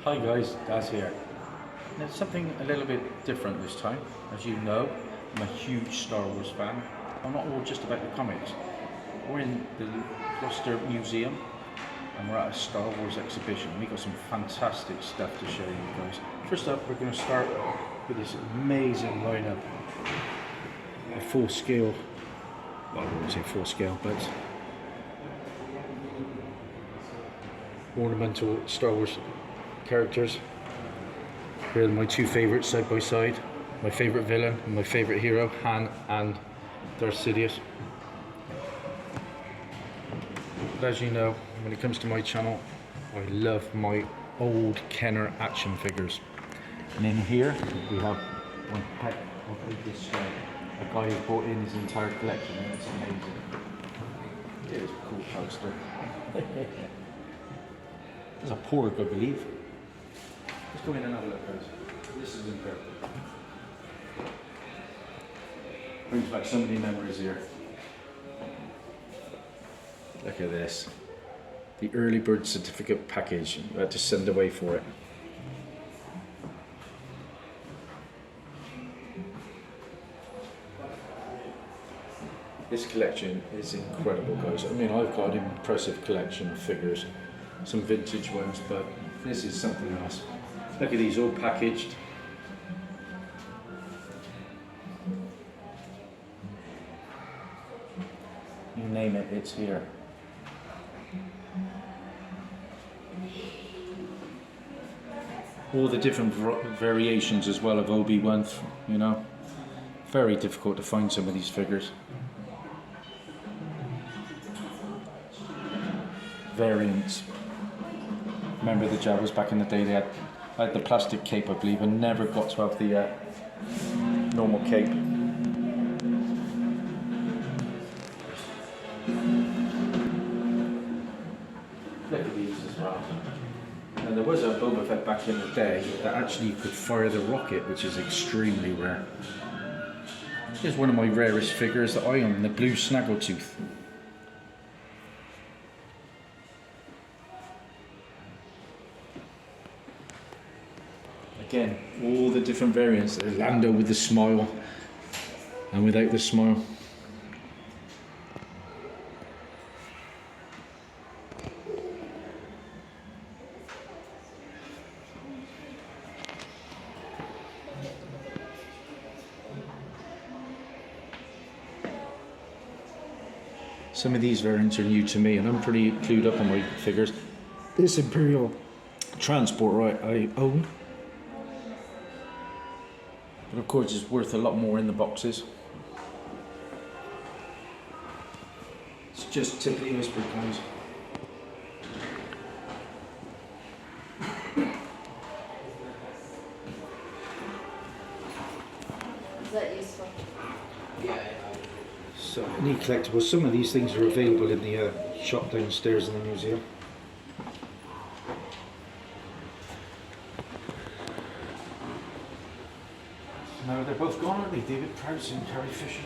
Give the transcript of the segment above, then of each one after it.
Hi guys, Daz here. Now something a little bit different this time. As you know, I'm a huge Star Wars fan. I'm not all just about the comics. We're in the Gloucester Museum and we're at a Star Wars exhibition. We've got some fantastic stuff to show you guys. First up, we're going to start with this amazing lineup. A full scale, well, I wouldn't say full scale, but ornamental Star Wars characters. Here are my two favourites side by side. My favourite villain and my favourite hero, Han and Darth Sidious. But as you know, when it comes to my channel, I love my old Kenner action figures. And in here, we have one pack of this guy. A guy who brought in his entire collection, and it's amazing. It is a cool poster. There's a Porg, I believe. Let's go in and have a look, guys. This is incredible. Brings back so many memories here. Look at this. The early bird certificate package. I had to send away for it. This collection is incredible, guys. I mean, I've got an impressive collection of figures. Some vintage ones, but this is something else. Look at these, all packaged. You name it, it's here. All the different variations as well of Obi-Wan, you know. Very difficult to find some of these figures. Variants. Remember the Jawas back in the day, they had the plastic cape, I believe, and never got to have the normal cape. Look at these as well. And there was a Boba Fett back in the day that actually could fire the rocket, which is extremely rare. Here's one of my rarest figures that I own, the blue Snaggletooth. Again, all the different variants. There's Lando with the smile and without the smile. Some of these variants are new to me and I'm pretty clued up on my figures. This Imperial Transport I own. But of course it's worth a lot more in the boxes. It's just typically whispered, guys. Is that useful? Yeah. So, neat collectibles. Some of these things are available in the shop downstairs in the museum. No, they're both gone, aren't they? David Prowse and Carrie Fisher.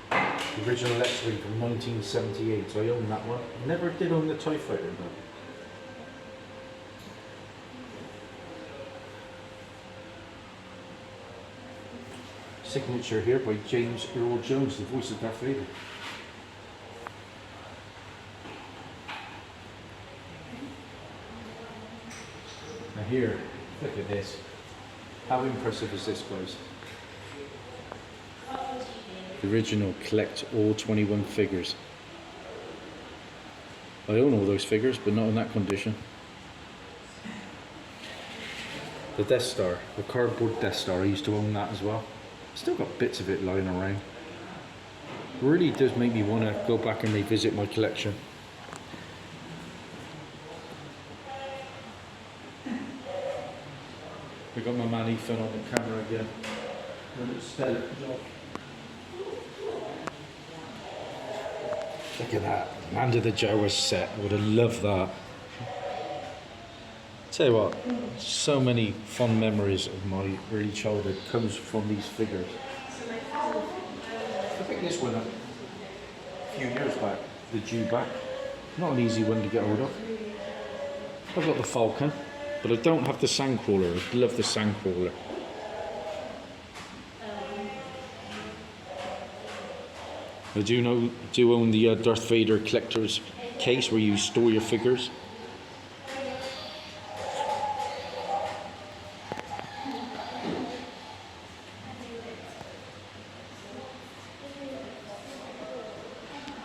The original X-Wing from 1978, so I own that one. Never did own the TIE Fighter though. Signature here by James Earl Jones, the voice of Darth Vader. Now here, look at this. How impressive is this, guys? The original collect all 21 figures. I own all those figures, but not in that condition. The Death Star, the cardboard Death Star, I used to own that as well. Still got bits of it lying around. It really does make me want to go back and revisit my collection. We got my man Ethan on the camera again. Stellar job. Look at that. Land of the Jawas set. I would have loved that. Tell you what, so many fond memories of my early childhood comes from these figures. I picked this one up a few years back. the dewback. Not an easy one to get hold of. I've got the Falcon, but I don't have the Sandcrawler. I love the Sandcrawler. I do own the Darth Vader collector's case where you store your figures.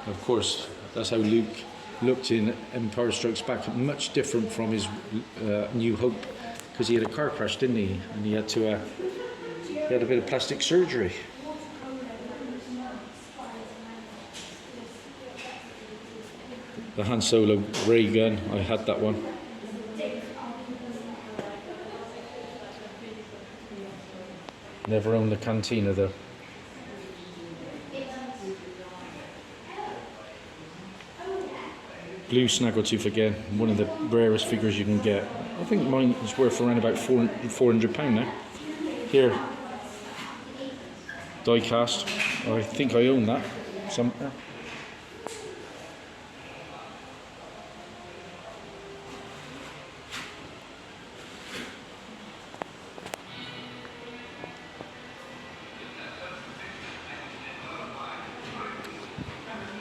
Of course, that's how Luke looked in Empire Strikes Back. Much different from his New Hope, because he had a car crash, didn't he? And he had to he had a bit of plastic surgery. The Han Solo ray gun, I had that one. Never owned the Cantina though. Blue Snaggletooth again, one of the rarest figures you can get. I think mine is worth around about £400 now. Here, die cast. I think I own that somewhere.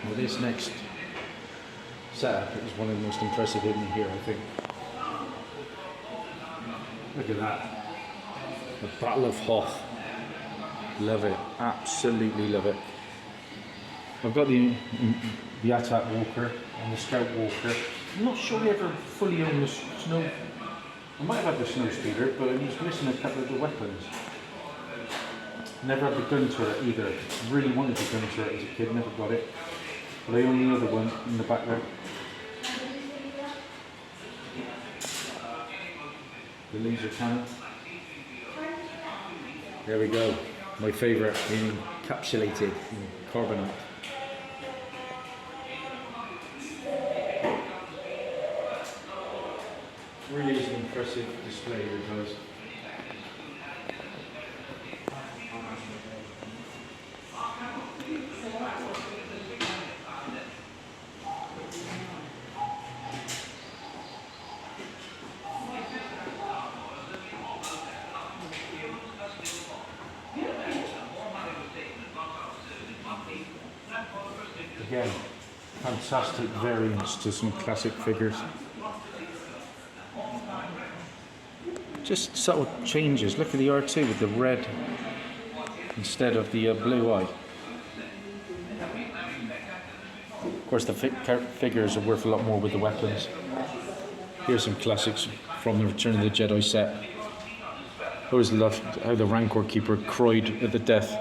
Well, this next setup is one of the most impressive in here, I think. Look at that. The Battle of Hoth. Love it. Absolutely love it. I've got the Attack Walker and the Scout Walker. I'm not sure I ever fully owned the snow. I might have had the Snow Speeder, but I was missing a couple of the weapons. Never had the gun turret either. Really wanted the gun turret as a kid, never got it. But I own the other one in the back there. The laser cannon. There we go. My favourite, encapsulated in carbonite. Really is an impressive display here, guys. Again, fantastic variants to some classic figures. Just subtle changes. Look at the R2 with the red instead of the blue eye. Of course, the figures are worth a lot more with the weapons. Here's some classics from the Return of the Jedi set. I always loved how the Rancor Keeper cried at the death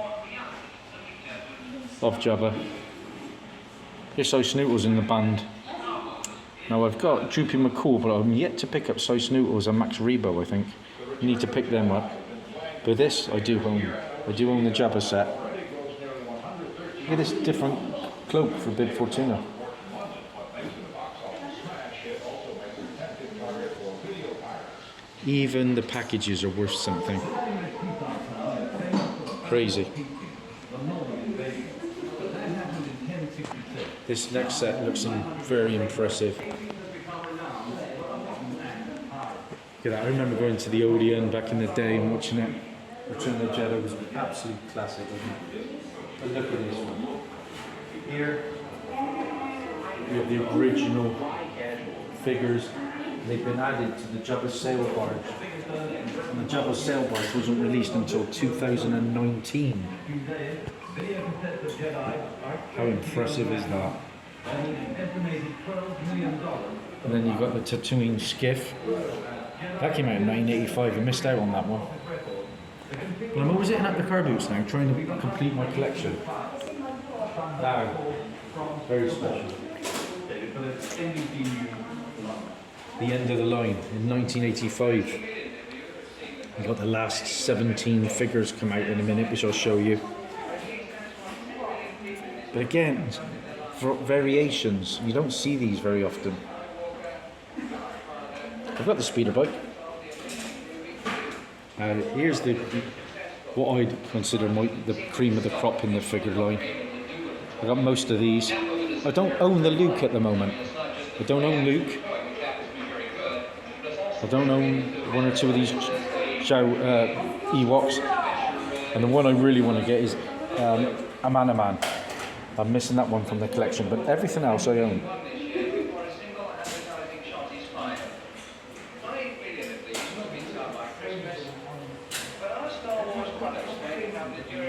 of Jabba. Here's Sy Snootles in the band. Now I've got Droopy McCool, but I'm yet to pick up Sy Snootles and Max Rebo, I think. Need to pick them up. But this I do own. I do own the Jabba set. Look at this different cloak for Bib Fortuna. Even the packages are worth something. Crazy. This next set looks very impressive. Look at that. I remember going to the Odeon back in the day and watching it. Return of the Jedi was an absolute classic, wasn't it? But look at this one. Here, we have the original figures. They've been added to the Jabba sail barge. And the Jabba sail barge wasn't released until 2019. How impressive is that? And then you've got the Tatooine skiff. That came out in 1985. I missed out on that one. But I'm always hitting up the car boots now, trying to complete my collection. Now, very special. The End of the Line in 1985. We've got the last 17 figures come out in a minute, which I'll show you. But again, for variations, you don't see these very often. I've got the speeder bike. Here's what I'd consider the cream of the crop in the figure line. I got most of these. I don't own the Luke at the moment. I don't own Luke. I don't own one or two of these Ewoks. And the one I really want to get is a Man. I'm missing that one from the collection, but everything else I own.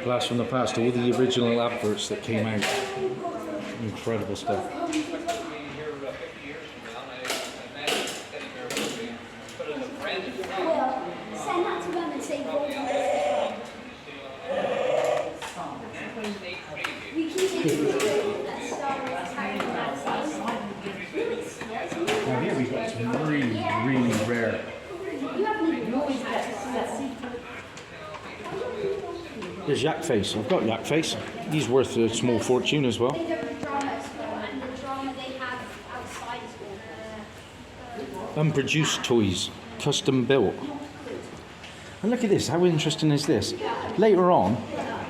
Blast from the past, all the original adverts that came out. Incredible stuff. Send that to them and say, Now here we've got some really rare. There's Yak Face. I've got Yak Face. He's worth a small fortune as well. Unproduced toys, custom built. And look at this, how interesting is this? Later on,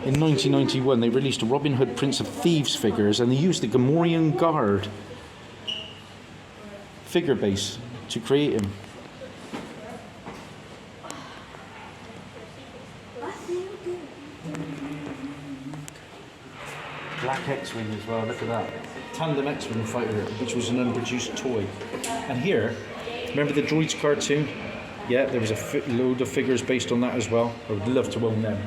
in 1991, they released a Robin Hood Prince of Thieves figures, and they used the Gamorrean Guard figure base to create him. Black X-Wing as well, look at that. Tandem X-Wing fighter, which was an unproduced toy. And here, remember the Droids cartoon? Yeah, there was a load of figures based on that as well. I would love to own them.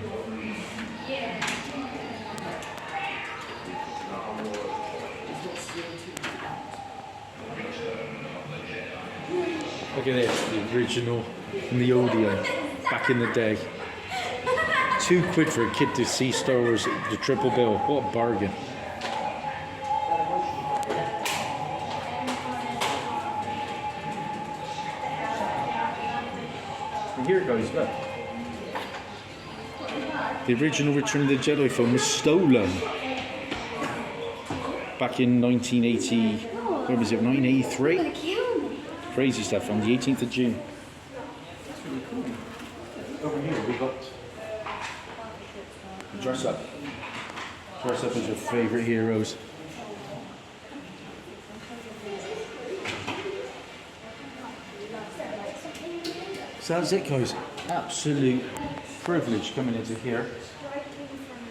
Look at this, the original from the Odeon back in the day. £2 for a kid to see Star Wars, the triple bill. What a bargain. And here it goes, look. The original Return of the Jedi film was stolen back in 1980, what was it, 1983? Crazy stuff on the 18th of June. That's really cool. Over here we got Dress Up. Dress Up as your favourite heroes. So that's it, guys. Absolute privilege coming into here.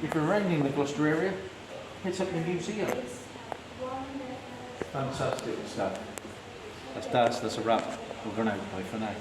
If you're around in the Gloucester area, hit up the museum. Fantastic stuff. That's a wrap. We're going out. Bye for now.